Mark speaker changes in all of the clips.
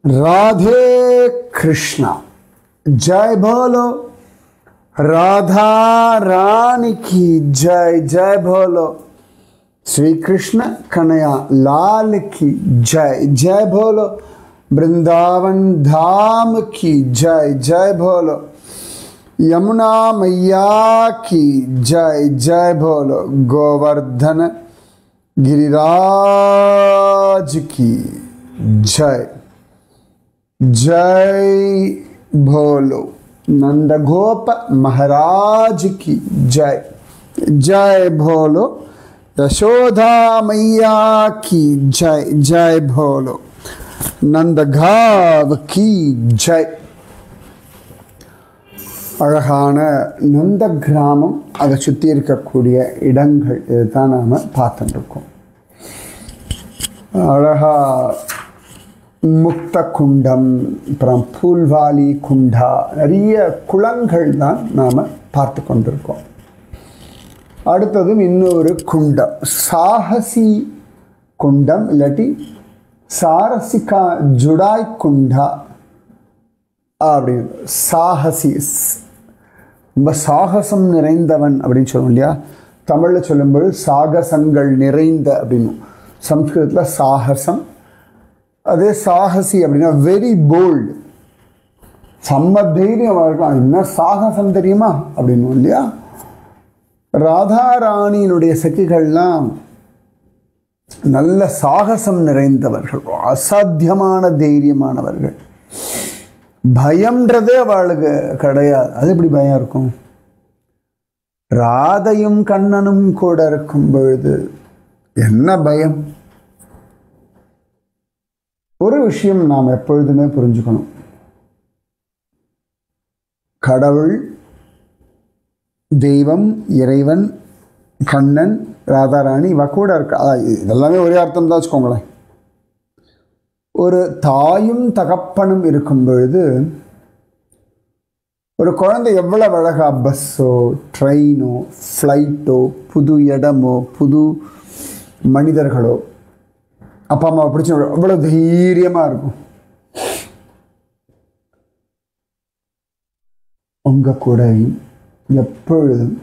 Speaker 1: राधे कृष्णा जय बोलो राधा रानी की जय जय बोलो श्री कृष्ण कन्हैया लाल की जय जय बोलो वृंदावन धाम की जय जय बोलो यमुना मैया की जय जय बोलो गोवर्धन गिरिराज की जय जय बोलो नंदगोप महाराज की जय जय बोलो यशोदा मैया की जय जय बोलो नंदगाव की जय அழகான நந்த கிராமம் அதை சுற்றி இருக்கக்கூடிய இடங்கள் இதுதான் நாம் பார்த்துட்டு இருக்கோம். அழகா முக்த குண்டம், அப்புறம் பூல்வாலி குண்டா, நிறைய குளங்கள் தான் நாம் பார்த்து கொண்டிருக்கோம். அடுத்ததும் இன்னொரு குண்டம் சாகசி குண்டம் இல்லாட்டி சாரசிகா ஜுடாய் குண்டா அப்படின்னு. சாகசி ரொம்ப சாகசம் நிறைந்தவன் அப்படின்னு சொல்லுவோம் இல்லையா, தமிழில் சொல்லும்போது சாகசங்கள் நிறைந்த அப்படின்னு, சம்ஸ்கிருதத்தில் சாகசம். அதே சாகசி அப்படின்னா வெரி போல்டு, செம்ம தைரியம் இருக்கலாம். என்ன சாகசம் தெரியுமா அப்படின்னு இல்லையா. ராதாராணியினுடைய சகிகள்லாம் நல்ல சாகசம் நிறைந்தவர்கள், அசாத்தியமான தைரியமானவர்கள். பயம்ன்றதே அவளுக்கு கிடையாது. அது எப்படி பயம் இருக்கும்? ராதையும் கண்ணனும் கூட இருக்கும் பொழுது என்ன பயம்? ஒரு விஷயம் நாம் எப்பொழுதுமே புரிஞ்சுக்கணும். கடவுள், தெய்வம், இறைவன், கண்ணன், ராதாராணி இவ கூட இருக்கா. இதெல்லாமே ஒரே அர்த்தம் தான் வச்சுக்கோங்களேன். ஒரு தாயும் தகப்பனும் இருக்கும் பொழுது ஒரு குழந்தை எவ்வளவு அழகா பஸ்ஸோ ட்ரெயினோ ஃப்ளைட்டோ புது இடமோ புது மனிதர்களோ அப்பா அம்மாவை பிடிச்சி அவ்வளோ தைரியமாக இருக்கும். உங்கள் கூடயும் எப்பொழுதும்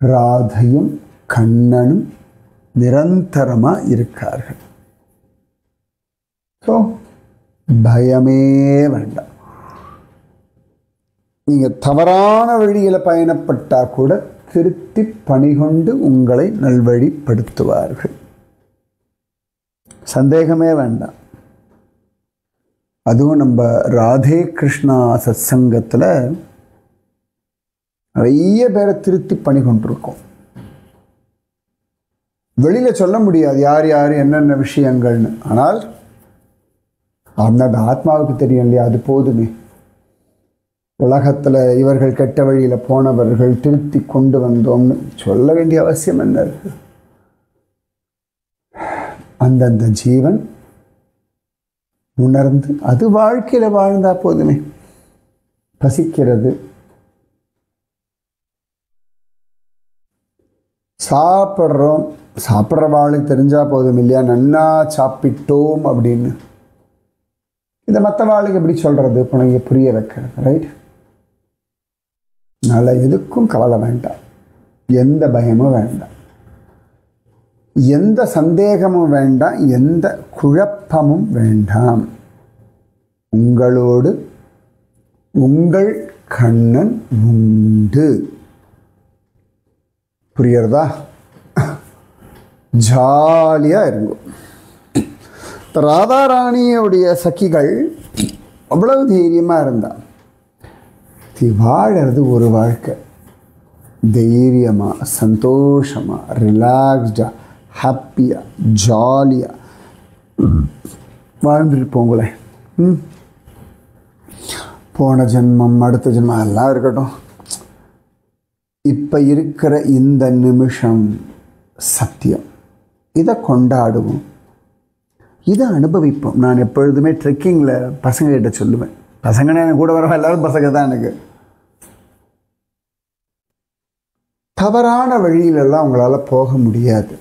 Speaker 1: ராதையும் கண்ணனும் நிரந்தரமாக இருக்கார்கள். ஸோ பயமே வேண்டாம். நீங்கள் தவறான வழியில் பயணப்பட்டால் கூட திருத்தி பணிகொண்டு உங்களை நல்வழிப்படுத்துவார்கள். சந்தேகமே வேண்டாம். அதுவும் நம்ம ராதே கிருஷ்ணா சத்சங்கத்தில் நிறைய பேரை திருத்தி பணி கொண்டிருக்கோம். வெளியில் சொல்ல முடியாது யார் யார் என்னென்ன விஷயங்கள்னு. ஆனால் அந்த ஆத்மாவுக்கு தெரியும் இல்லையா, அது போதுமே. உலகத்தில் இவர்கள் கெட்ட வழியில் போனவர்கள் திருத்தி கொண்டு வந்தோம்னு சொல்ல வேண்டிய அவசியம் என்ன இருக்கு? அந்தந்த ஜீவன் உணர்ந்து அது வாழ்க்கையில் வாழ்ந்தா போதுமே. பசிக்கிறது, சாப்பிட்றோம், சாப்பிட்ற வாழ்க்கை தெரிஞ்சால் போதும் இல்லையா, நன்னா சாப்பிட்டோம் அப்படின்னு. இதை மற்ற வாழ்க்கை எப்படி சொல்கிறது, இப்போ நீங்கள் புரிய வைக்கிறது, ரைட்? அதனால் எதுக்கும் கவலை வேண்டாம், எந்த பயமும் வேண்டாம், எந்த சந்தேகமும் வேண்டாம், எந்த குழப்பமும் வேண்டாம். உங்களோடு உங்கள் கண்ணன் உண்டு. புரியுறதா? ஜாலியாக இருக்கும். ராதாராணியோடைய சகிகள் அவ்வளவு தைரியமாக இருந்தான். வாழறது ஒரு வாழ்க்கை, தைரியமாக, சந்தோஷமாக, ரிலாக்ஸ்டாக, ஹாப்பியாக, ஜாலியாக வாழ்ந்துட்டு போங்களேன். போன ஜென்மம், அடுத்த ஜென்மம் எல்லாம் இருக்கட்டும். இப்போ இருக்கிற இந்த நிமிஷம் சத்தியம். இதை கொண்டாடுவோம், இதை அனுபவிப்போம். நான் எப்பொழுதுமே ட்ரெக்கிங்கில் பசங்ககிட்ட சொல்லுவேன், பசங்கன்னா எனக்கு கூட வர எல்லாரும் பசங்க தான். எனக்கு தவறான வழியிலெல்லாம் உங்களால் போக முடியாது.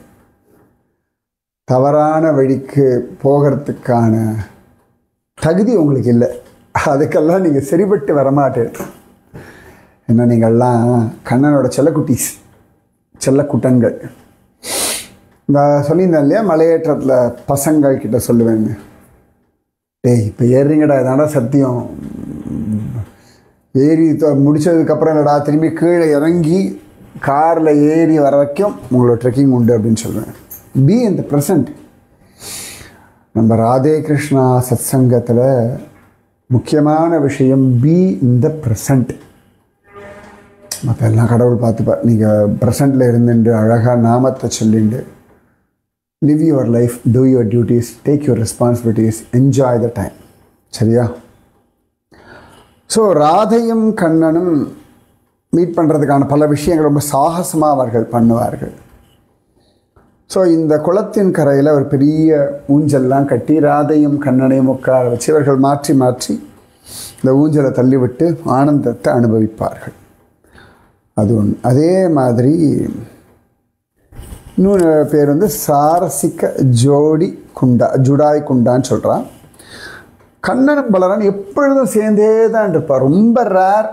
Speaker 1: தவறான வழிக்கு போகிறதுக்கான தகுதி உங்களுக்கு இல்லை. அதுக்கெல்லாம் நீங்கள் சரிபட்டு வரமாட்டேன். ஏன்னா நீங்கள்லாம் கண்ணனோட செல்லக்குட்டீஸ், செல்லக்குட்டன்கள். நான் சொல்லியிருந்தேன் இல்லையா, மலையேற்றத்தில் பசங்கள் கிட்ட சொல்லுவேன்னு, டேய் இப்போ ஏறுறீங்கடா, இதாண்டா சத்தியம், ஏறி முடித்ததுக்கப்புறம் இல்லைடா திரும்பி கீழே இறங்கி காரில் ஏறி வர வரைக்கும் உங்களோட ட்ரெக்கிங் உண்டு அப்படின்னு சொல்லுவேன். Be in the present. நம்ம ராதே கிருஷ்ணா சத்சங்கத்தில் முக்கியமான விஷயம் பி இன் த ப்ரெசண்ட். மற்ற எல்லாம் கடவுள் பார்த்துப்பார். நீங்கள் ப்ரெசண்டில் இருந்துட்டு அழகாக நாமத்தை சொல்லிட்டு live your life, two your duties, take your responsibilities, enjoy the time. சரியா? ஸோ ராதையும் கண்ணனும் மீட் பண்ணுறதுக்கான பல விஷயங்கள் ரொம்ப சாகசமாக அவர்கள் பண்ணுவார்கள். ஸோ இந்த குளத்தின் கரையில் ஒரு பெரிய ஊஞ்சல்லாம் கட்டி ராதையும் கண்ணனையும் உட்கார வச்சு இவர்கள் மாற்றி மாற்றி இந்த ஊஞ்சலை தள்ளிவிட்டு ஆனந்தத்தை அனுபவிப்பார்கள். அது ஒன்று. அதே மாதிரி இன்னொரு பேர் வந்து சாரசிக்க ஜோடி குண்டா, ஜுடாய் குண்டான்னு சொல்கிறான். கண்ணனும் பலராமன் எப்பொழுதும் சேர்ந்தே தான் இருப்பார். ரொம்ப ரேர்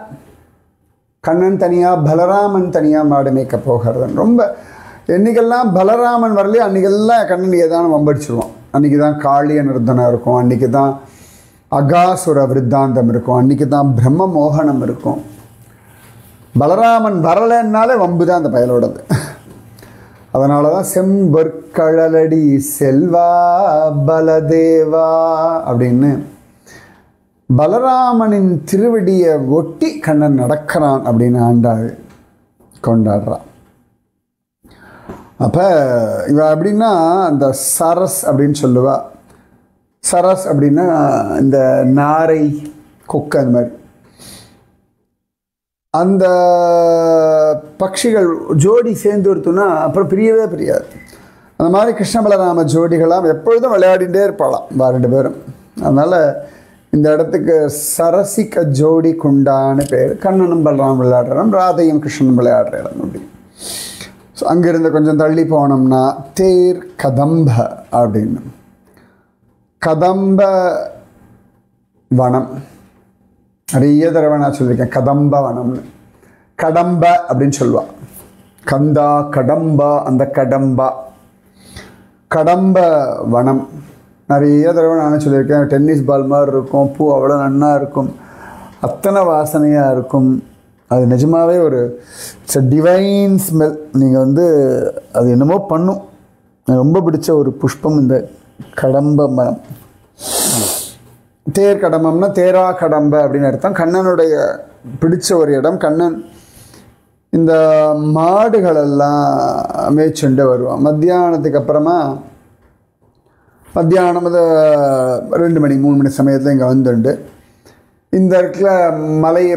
Speaker 1: கண்ணன் தனியாக பலராமன் தனியாக மாடு மேய்க்க போகிறது. ரொம்ப என்றைக்கெல்லாம் பலராமன் வரலையோ அன்றைக்கெல்லாம் கண்ணன் ஏதான வம்படிச்சிருவான். அன்றைக்கி தான் காளிய நிர்தனம் இருக்கும், அன்றைக்கி தான் அகாசுர விருத்தாந்தம் இருக்கும், அன்றைக்கி தான் பிரம்ம மோகனம் இருக்கும். பலராமன் வரலைன்னாலே வம்பு தான் அந்த பயலோடது. அதனால தான் செம்பொற்கழலடி செல்வா பலதேவா அப்படின்னு பலராமனின் திருவடியை ஒட்டி கண்ணன் நடக்கிறான் அப்படின்னு ஆண்டாள் கொண்டாடுறான். அப்போ இவ அப்படின்னா அந்த சரஸ் அப்படின்னு சொல்லுவா. சரஸ் அப்படின்னா இந்த நாரை, கொக்கு, அந்த மாதிரி அந்த பட்சிகள் ஜோடி சேர்ந்து ஒருத்துனா அப்புறம் பிரியவே பிரியாது. அந்த மாதிரி கிருஷ்ண பலராம ஜோடிகளாம் எப்பொழுதும் விளையாடிகிட்டே இருப்பாளாம் ரெண்டு பேரும். அதனால் இந்த இடத்துக்கு சரசிக்க ஜோடி குண்டான்னு பேர். கண்ணனும் பலராமன் விளையாடுற இடம், ராதையும் கிருஷ்ணனும் விளையாடுற இடம் அப்படி. ஸோ அங்கேருந்து கொஞ்சம் தள்ளி போனோம்னா தேர் கதம்ப அப்படின்னு, கதம்ப வனம். நிறைய தடவை நான் சொல்லியிருக்கேன் கதம்ப வனம்னு. கடம்ப அப்படின்னு சொல்லுவாள். கந்தா கடம்பா, அந்த கடம்பா கடம்ப வனம். நிறைய தடவை நானே சொல்லியிருக்கேன். டென்னிஸ் பால் மாதிரி இருக்கும், பூ அவ்வளோ நன்னா இருக்கும், அத்தனை வாசனையாக இருக்கும். அது நிஜமாகவே ஒரு இட்ஸ் அ டிவைன் ஸ்மெல். நீங்கள் வந்து அது என்னமோ பண்ணும். எனக்கு ரொம்ப பிடிச்ச ஒரு புஷ்பம் இந்த கடம்ப மரம். தேர் கடம்பம்னா தேரா கடம்ப அப்படின்னு அர்த்தம். கண்ணனுடைய பிடிச்ச ஒரு இடம். கண்ணன் இந்த மாடுகளெல்லாம் மேய்ச்சுண்டு வருவான். மத்தியானத்துக்கு அப்புறமா, மத்தியானம் அது 2 மணி 3 மணி சமயத்தில் இங்கே வந்துண்டு இந்த இடத்துல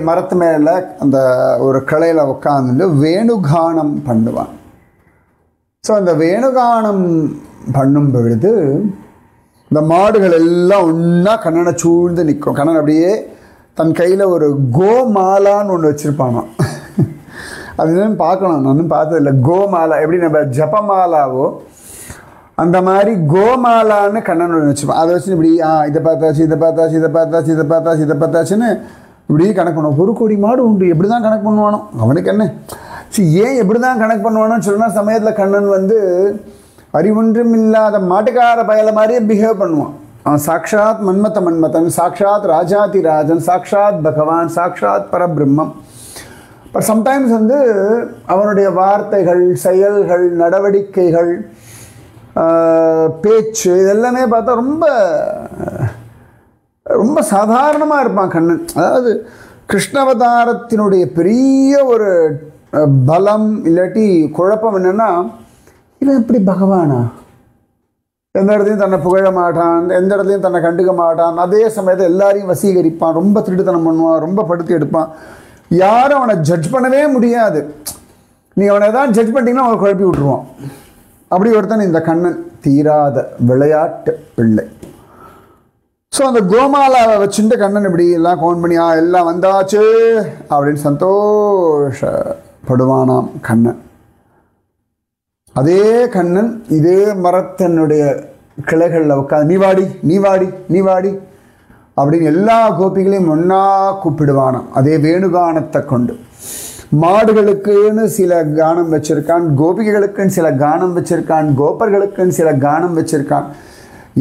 Speaker 1: மரத்து மேலே அந்த ஒரு கிளையில் உட்காந்துட்டு வேணுகானம் பண்ணுவான். ஸோ அந்த வேணுகானம் பண்ணும் பொழுது இந்த மாடுகள் எல்லாம் ஒன்றா கண்ணனை சூழ்ந்து நிற்கும். கண்ணன் அப்படியே தன் கையில் ஒரு கோமாலான்னு ஒன்று வச்சுருப்பானான். அது என்னன்னு பார்க்கணும், நானும் பார்த்ததில்லை. கோமாலா எப்படி நம்ம ஜபமாலாவோ அந்த மாதிரி கோமாலான்னு கண்ணன் ஒன்று வச்சுப்பான். அதை வச்சு இப்படி இதை பார்த்தாச்சு, இதை பார்த்தாச்சு, இதை பார்த்தாச்சு, இதை பார்த்தாச்சு, இதை பார்த்தாச்சுன்னு இப்படி கணக்கு பண்ணுவோம். 1 கோடி மாடு உண்டு, எப்படி தான் கணக்கு பண்ணுவானோ அவனுக்கு என்ன. சரி, ஏன் எப்படி தான் கணக்கு பண்ணுவானோன்னு சொன்னால் சமயத்தில் கண்ணன் வந்து அறிவொன்றும் இல்லாத மாட்டுக்கார பயலை மாதிரியே பிஹேவ் பண்ணுவான். அவன் சாக்ஷாத் மன்மதன், சாக்ஷாத் ராஜாதி ராஜன், சாக்ஷாத் பகவான், சாக்ஷாத் பரபிரம்மம். பட் சம்டைம்ஸ் வந்து அவனுடைய வார்த்தைகள், செயல்கள், நடவடிக்கைகள், பேச்சு இதெல்லாமே பார்த்தா ரொம்ப ரொம்ப சாதாரணமாக இருப்பான் கண்ணன். அதாவது கிருஷ்ணாவதாரத்தினுடைய பெரிய ஒரு பலம் இல்லாட்டி குழப்பம் என்னென்னா, இவன் எப்படி பகவானா? எந்த இடத்துலையும் தன்னை புகழ மாட்டான், எந்த இடத்துலையும் தன்னை கண்டுக்க மாட்டான். அதே சமயத்தில் எல்லாரையும் வசீகரிப்பான், ரொம்ப திருட்டுத்தனம் பண்ணுவான், ரொம்ப படுத்தி எடுப்பான். யாரும் அவனை ஜட்ஜ் பண்ணவே முடியாது. நீங்கள் அவனை எதாவது ஜட்ஜ் பண்ணிட்டீங்கன்னா அவனை குழப்பி விட்டுருவான். அப்படி ஒருத்தன் இந்த கண்ணன், தீராத விளையாட்டு பிள்ளை. ஸோ அந்த கோமாலாவை வச்சுட்டு கண்ணன் இப்படி எல்லாம் கவுண்ட் பண்ணி எல்லாம் வந்தாச்சு அப்படின்னு சந்தோஷப்படுவானாம் கண்ணன். அதே கண்ணன் இதே மரத்தினுடைய கிளைகளில் உட்காந்து நீ வாடி நீ வாடி நீ வாடி அப்படின்னு எல்லா கோபிகளையும் ஒன்றா கூப்பிடுவானாம். அதே வேணுகானத்தை கொண்டு. மாடுகளுக்குன்னு சில கானம் வச்சிருக்கான், கோபிகைகளுக்குன்னு சில கானம் வச்சிருக்கான், கோபர்களுக்குன்னு சில கானம் வச்சிருக்கான்.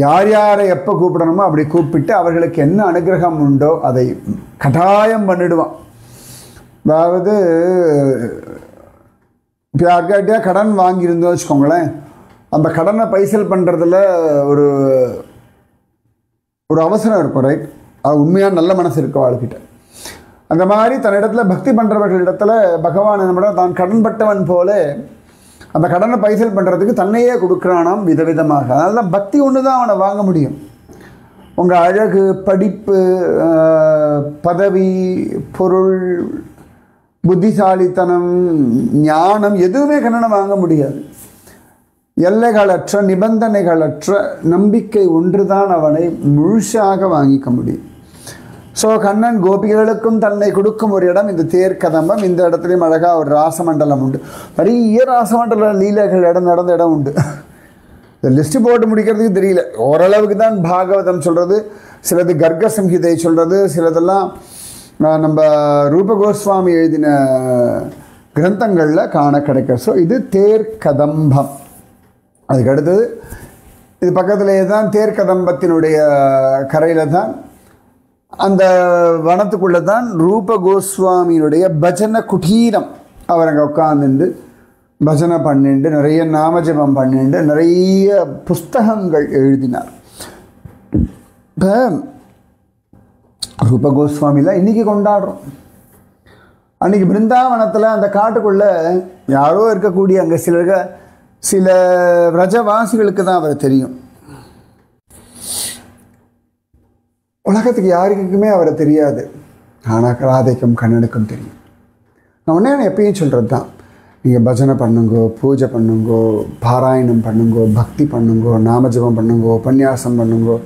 Speaker 1: யார் யாரை எப்போ கூப்பிடணுமோ அப்படி கூப்பிட்டு அவர்களுக்கு என்ன அனுகிரகம் உண்டோ அதை கட்டாயம் பண்ணிடுவான். அதாவது இப்போ யார்கிட்டயா கடன் வாங்கியிருந்தோம் வச்சுக்கோங்களேன், அந்த கடனை பைசல் பண்ணுறதுல ஒரு ஒரு அவசரம் இருக்கும், ரைட்? அது உண்மையான நல்ல மனசு இருக்கும் வாழ்க்கிட்ட. அந்த மாதிரி தன்னிடத்தில் பக்தி பண்ணுறவர்களிடத்தில் பகவான் என்ன பண்ணுறான், தான் கடன்பட்டவன் போல அந்த கடனை பைசல் பண்ணுறதுக்கு தன்னையே கொடுக்குறானாம் விதவிதமாக. அதனால தான் பக்தி ஒன்று தான் அவனை வாங்க முடியும். உங்கள் அழகு, படிப்பு, பதவி, பொருள், புத்திசாலித்தனம், ஞானம் எதுவுமே கண்ணனை வாங்க முடியாது. எல்லைகளற்ற நிபந்தனைகளற்ற நம்பிக்கை ஒன்றுதான் அவனை முழுசாக வாங்கிக்க முடியும். ஸோ கண்ணன் கோபிகளுக்கும் தன்னை கொடுக்கும் ஒரு இடம் இந்த தேர்கதம்பம். இந்த இடத்துலையும் அழகாக ஒரு ராசமண்டலம் உண்டு. நிறைய ராசமண்டல லீலைகள் நடந்த இடம் உண்டு. இந்த லிஸ்ட்டு போட்டு முடிக்கிறதுக்கு தெரியல. ஓரளவுக்கு தான் பாகவதம் சொல்கிறது, சிலது கர்க்க சம்ஹிதை சொல்கிறது, சிலதெல்லாம் நம்ம ரூப கோஸ்வாமி எழுதின கிரந்தங்களில் காண கிடைக்க. ஸோ இது தேர்கதம்பம். அதுக்கு அடுத்தது இது பக்கத்திலேயே தான் தேர்கதம்பத்தினுடைய கரையில் தான் அந்த வனத்துக்குள்ளே தான் ரூப கோஸ்வாமியினுடைய பஜனை குட்டீரம். அவர் அங்கே உட்காந்துண்டு பஜனை பண்ணிண்டு நிறைய நாமஜபம் பண்ணிண்டு நிறைய புஸ்தகங்கள் எழுதினார். இப்போ ரூப கோஸ்வாமியில் இன்றைக்கி கொண்டாடுறோம். அன்றைக்கி பிருந்தாவனத்தில் அந்த காட்டுக்குள்ளே யாரோ இருக்கக்கூடிய அங்கே சில ரஜவாசிகளுக்கு தான் அவரை தெரியும். உலகத்துக்கு யாருக்குமே அவரை தெரியாது. ஆனால் ராதைக்கும் கண்ணனுக்கும் தெரியும். நான் உடனே எப்பயும் சொல்கிறது தான், நீங்கள் பஜனை பண்ணுங்கோ, பூஜை பண்ணுங்கோ, பாராயணம் பண்ணுங்கோ, பக்தி பண்ணுங்கோ, நாமஜபம் பண்ணுங்கோ, உபன்யாசம் பண்ணுங்கோ,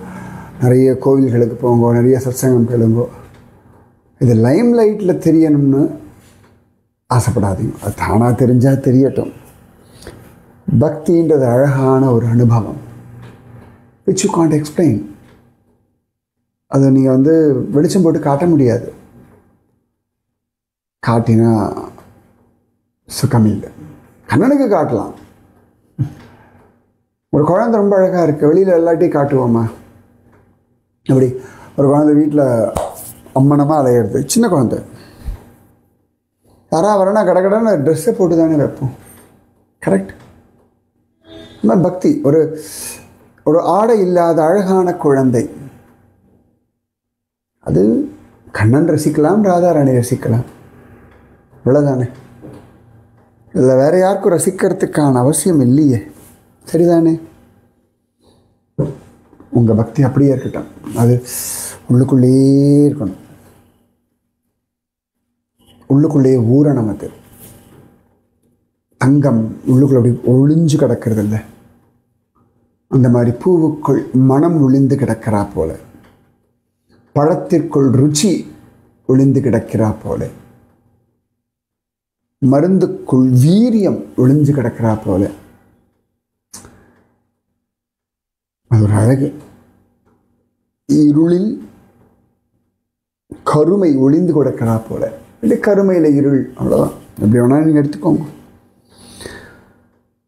Speaker 1: நிறைய கோவில்களுக்கு போங்கோ, நிறைய சத்சங்கம் கேளுங்கோ. இது லைம் லைட்டில் தெரியணும்னு ஆசைப்படாதீங்க. அது தானாக தெரிஞ்சால் தெரியட்டும். பக்தின்றது அழகான ஒரு அனுபவம், which you can't explain. அதை நீங்கள் வெளிச்சம் போட்டு காட்ட முடியாது. காட்டினா சுகம் இல்லை. கண்ணனுக்கு காட்டலாம். ஒரு குழந்தை ரொம்ப அழகாக இருக்குது, வெளியில் எல்லாத்தையும் காட்டுவோமா? அப்படி ஒரு குழந்தை வீட்டில் அம்மனமாக அலையிறது, சின்ன குழந்தை, யாராவது வரனா கடகடன்னு ட்ரெஸ்ஸை போட்டு தானே வைப்போம், கரெக்ட்? இந்த பக்தி ஒரு ஆடை இல்லாத அழகான குழந்தை, அது கண்ணன் ரசிக்கலாம், ராதாராணி ரசிக்கலாம், இவ்வளோதானே. இதில் வேறு யாருக்கும் ரசிக்கிறதுக்கான அவசியம் இல்லையே, சரிதானே? உங்கள் பக்தி அப்படியே இருக்கட்டும், அது உள்ளுக்குள்ளேயே இருக்கணும், உள்ளுக்குள்ளேயே ஊறணும். அது தங்கம் உள்ளுக்குள்ள அப்படி ஒளிஞ்சு கிடக்கிறது இல்லை, அந்த மாதிரி பூவுக்குள் மனம் ஒளிந்து கிடக்கிறா போல, பழத்திற்குள் ருச்சி ஒளிந்து கிடக்கிறா போல, மருந்துக்குள் வீரியம் ஒளிஞ்சு கிடக்கிறா போல. அது ஒரு அழகு. இருளில் கருமை ஒளிந்து கிடக்கிறா போல, இல்லை கருமையில் இருள், அவ்வளோதான். எப்படி வேணாலும் நீங்கள் எடுத்துக்கோங்க.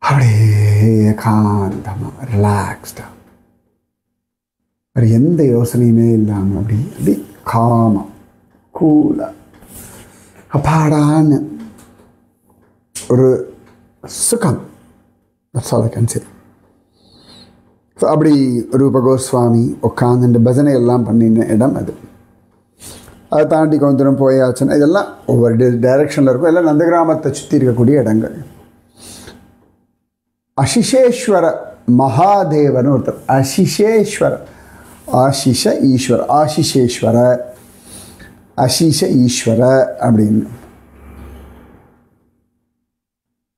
Speaker 1: அப்படியே காந்தமாக ரிலாக்ஸ்டாக, வேறு எந்த யோசனையுமே இல்லாமல் அப்படி காமாக கூலாக அப்பாடான்னு ஒரு சுகம். சரி, அப்படி ரூப கோஸ்வாமி உட்காந்துட்டு பஜனை எல்லாம் பண்ணின இடம் அது. அதை தாண்டி கொஞ்சம் தூரம் போயாச்சுன்னா இதெல்லாம் ஒவ்வொரு டைரக்ஷனில் இருக்கும். எல்லாம் நந்தகிராமத்தை சுற்றி இருக்கக்கூடிய இடங்கள். அசிஷேஸ்வர மகாதேவன் ஒருத்தர், அசிஷேஸ்வர, ஆசிஷ ஈஸ்வர, ஆசிஷேஸ்வர, அசிஷ ஈஸ்வர அப்படின்னு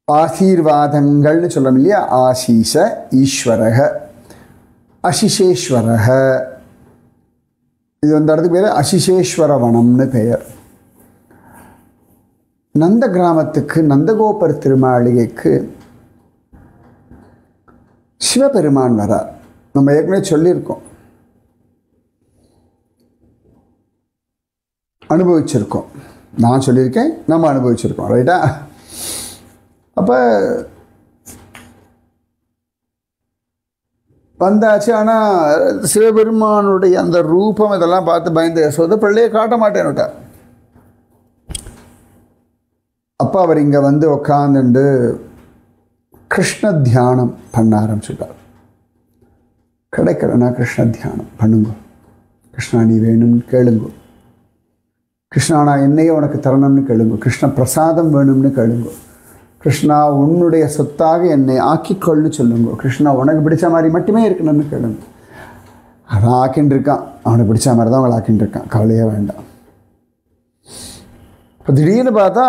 Speaker 1: ஆசீர்வாதங்கள்னு சொல்லணும் இல்லையா? ஆசிஷ ஈஸ்வரக, அசிஷேஸ்வரக. இது அந்த இடத்துக்கு பேர் அசிஷேஸ்வர வனம்னு பெயர். நந்த கிராமத்துக்கு, நந்தகோபர் திருமாளிகைக்கு சிவபெருமான் வரார். நம்ம ஏற்கனவே சொல்லியிருக்கோம். அனுபவிச்சிருக்கோம். நான் சொல்லியிருக்கேன், நம்ம அனுபவிச்சிருக்கோம். ரைட்டா? அப்போ வந்தாச்சு. ஆனால் சிவபெருமானுடைய அந்த ரூபம் இதெல்லாம் பார்த்து பயந்து யசோதை பிள்ளையை காட்ட மாட்டேன்னுட்டா. அப்போ அவர் இங்கே வந்து உட்காந்துண்டு கிருஷ்ண தியானம் பண்ண ஆரம்பிச்சுட்டார். கிடைக்கிறனா கிருஷ்ண தியானம் பண்ணுங்க. கிருஷ்ணா நீ வேணும்னு கேளுங்க. கிருஷ்ணா நான் என்னையே உனக்கு தரணும்னு கேளுங்க. கிருஷ்ண பிரசாதம் வேணும்னு கேளுங்க. கிருஷ்ணா உன்னுடைய சொத்தாக என்னை ஆக்கிக்கொள்னு சொல்லுங்க. கிருஷ்ணா உனக்கு பிடிச்ச மாதிரி மட்டுமே இருக்கணும்னு கேளுங்க. அவன் ஆக்கின்னு இருக்கான், அவனுக்கு பிடிச்ச மாதிரி தான் அவளை ஆக்கின்னு இருக்கான், கவலையே வேண்டாம். இப்போ திடீர்னு பார்த்தா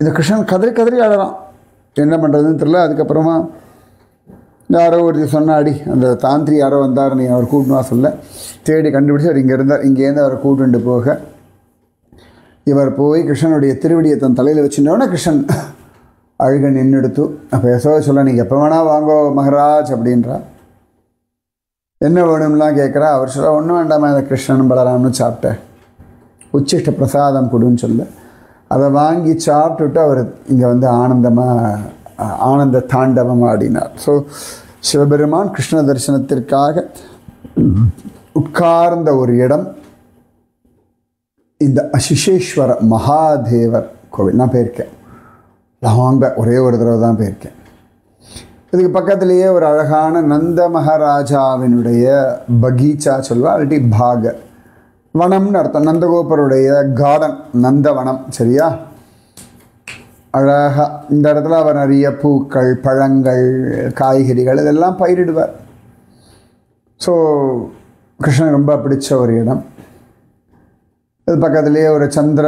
Speaker 1: இந்த கிருஷ்ணன் கதறி கதறி அழறான். என்ன பண்ணுறதுன்னு தெரியல. அதுக்கப்புறமா யாரோ ஒரு சொன்னாடி அந்த தாந்திரி யாரோ வந்தார், நீ அவர் கூட்டுனா சொல்ல தேடி கண்டுபிடிச்சி அவர் இங்கே இருந்தார். இங்கேருந்து அவரை கூட்டுண்டு போக இவர் போய் கிருஷ்ணனுடைய திருவடியை தன் தலையில் வச்சுட்டோன்னே கிருஷ்ணன் அழுக நின்றுடுத்து. அப்போ யசோதை சொல்ல நீங்கள் எப்போ வேணால் வாங்கோ மகராஜ் அப்படின்றா. என்ன வேணும்லாம் கேட்குறா. அவர் சொல்ல ஒன்றும் வேண்டாமா, இந்த கிருஷ்ணன் பலராம்னு சாப்பிட்டேன், உச்சிஷ்ட பிரசாதம் கொடுன்னு சொல்ல அதை வாங்கி சாப்பிட்டுட்டு அவர் இங்கே வந்து ஆனந்த தாண்டவம் ஆடினார். ஸோ சிவபெருமான் கிருஷ்ண தரிசனத்திற்காக உட்கார்ந்த ஒரு இடம் இந்த சிசேஸ்வர மகாதேவர் கோவில். நான் போயிருக்கேன், லாங்க ஒரே ஒரு தடவை தான் போயிருக்கேன். இதுக்கு பக்கத்துலேயே ஒரு அழகான நந்த மகாராஜாவினுடைய பகீச்சா சொல்வா, இல்லாட்டி பாக வனம்னு அர்த்தம். நந்தகோபருடைய கார்டன், நந்தவனம். சரியா? அழகாக இந்த இடத்துல அவர் நிறைய பூக்கள், பழங்கள், காய்கறிகள் இதெல்லாம் பயிரிடுவார். ஸோ கிருஷ்ணன் ரொம்ப பிடிச்ச ஒரு இடம். இது பக்கத்துலேயே ஒரு சந்திர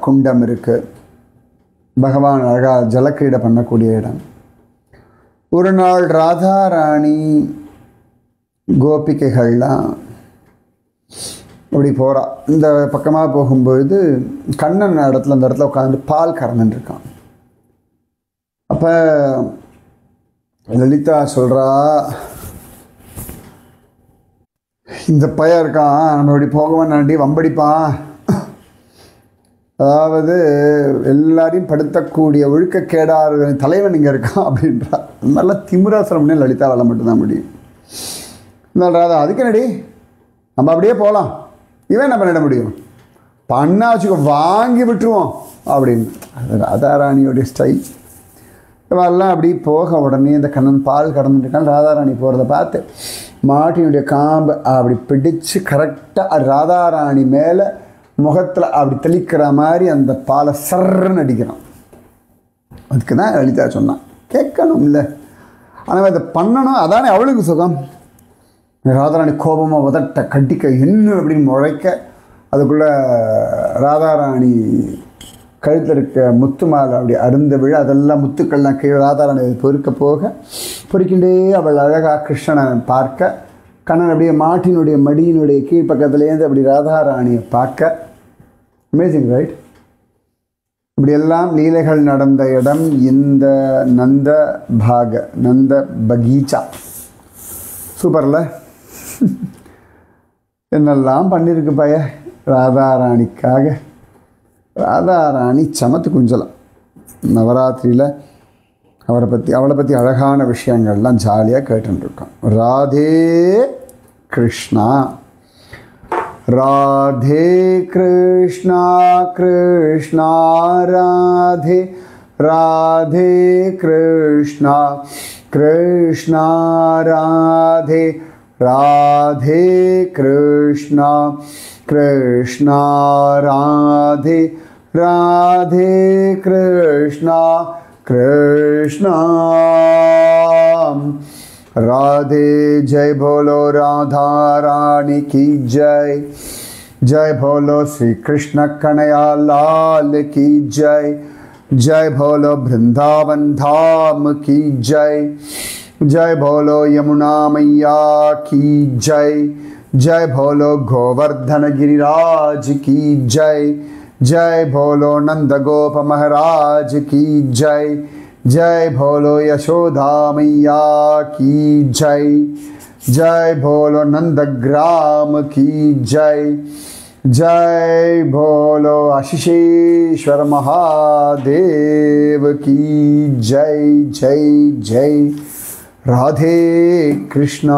Speaker 1: குண்டம் இருக்குது. பகவான் அழகாக ஜலக்கிரீடை பண்ணக்கூடிய இடம். ஒரு நாள் ராதாராணி கோபிகைகள்லாம் அப்படி போகிறா. இந்த பக்கமாக போகும்பொழுது கண்ணன் இடத்துல அந்த இடத்துல உட்காந்து பால் கறந்துட்டு இருக்கான். அப்போ லலிதா சொல்கிறா, இந்த பையன் இருக்கான், நம்ம இப்படி போகவே நாண்டி வம்படிப்பான், அதாவது எல்லாரையும் படுத்தக்கூடிய ஒழுக்கக்கேடாத தலைவன் இங்கே இருக்கான் அப்படின்றா. அந்த மாதிரிலாம் திமிராசனம்னே லலிதாவால் மட்டும்தான் முடியும். ராதா அதுக்கு என்னடி நம்ம அப்படியே போகலாம், இவன் என்ன பண்ணிட முடியும், பண்ணா வச்சுக்கோ வாங்கி விட்டுருவோம் அப்படின்னு. அது ராதாராணியோடைய ஸ்டைல். இவெல்லாம் அப்படி போக உடனே இந்த கண்ணன் பால் கறந்துட்டுருக்கான். ராதாராணி போகிறத பார்த்து மாட்டினுடைய காம்பை அப்படி பிடிச்சு கரெக்டாக ராதாராணி மேலே முகத்தில் அப்படி தெளிக்கிற மாதிரி அந்த பாலை சர்ன்னு அடிக்கிறான். அதுக்கு தான் லலிதா சொன்னான், கேட்கணும் இல்லை, ஆனால் அதை பண்ணணும், அதானே அவளுக்கு சுகம். ராதாராணி கோபமாக உதட்ட கட்டிக்க இன்னும் அப்படின்னு முழைக்க அதுக்குள்ளே ராதாராணி கழுத்தில் இருக்க முத்து மாலை அப்படி அருந்த விழ அதெல்லாம் முத்துக்கள்லாம் கீழே ராதாராணி பொறுக்க போக பொறுக்கின்றே அவள் அழகாக கிருஷ்ணனை பார்க்க, கண்ணன் அப்படியே மாட்டினுடைய மடியினுடைய கீழ்ப்பக்கத்துலேருந்து அப்படி ராதாராணியை பார்க்க. Amazing right? இப்படியெல்லாம் லீலைகள் நடந்த இடம் இந்த நந்த பகீச்சா. சூப்பர்ல? என்னெல்லாம் பண்ணியிருக்கு பைய ராதாராணிக்காக. ராதாராணி சமத்து குஞ்சலம். நவராத்திரியில் அவளை பற்றி அழகான விஷயங்கள்லாம் ஜாலியாக கேட்டுருக்கோம். ராதே கிருஷ்ணா, ராதே கிருஷ்ணா, கிருஷ்ணா ராதே, ராதே கிருஷ்ணா, கிருஷ்ணா ராதே, ராதே கிருஷ்ணா, கிருஷ்ணா ராதே, ராதே கிருஷ்ணா, கிருஷ்ணா राधे। जय बोलो राधा रानी की जय, जय बोलो श्री कृष्ण कन्हैया लाल की जय, जय बोलो वृंदावन धाम की जय, जय बोलो यमुना मैया की जय, जय बोलो गोवर्धन गिरिराज की जय, जय बोलो नंद गोप महाराज की जय, जय बोलो यशोदा मैया की जय, जय बोलो नंदग्राम की जय, जय बोलो आशीषेश्वर महादेव की जय जय जय। राधे कृष्ण।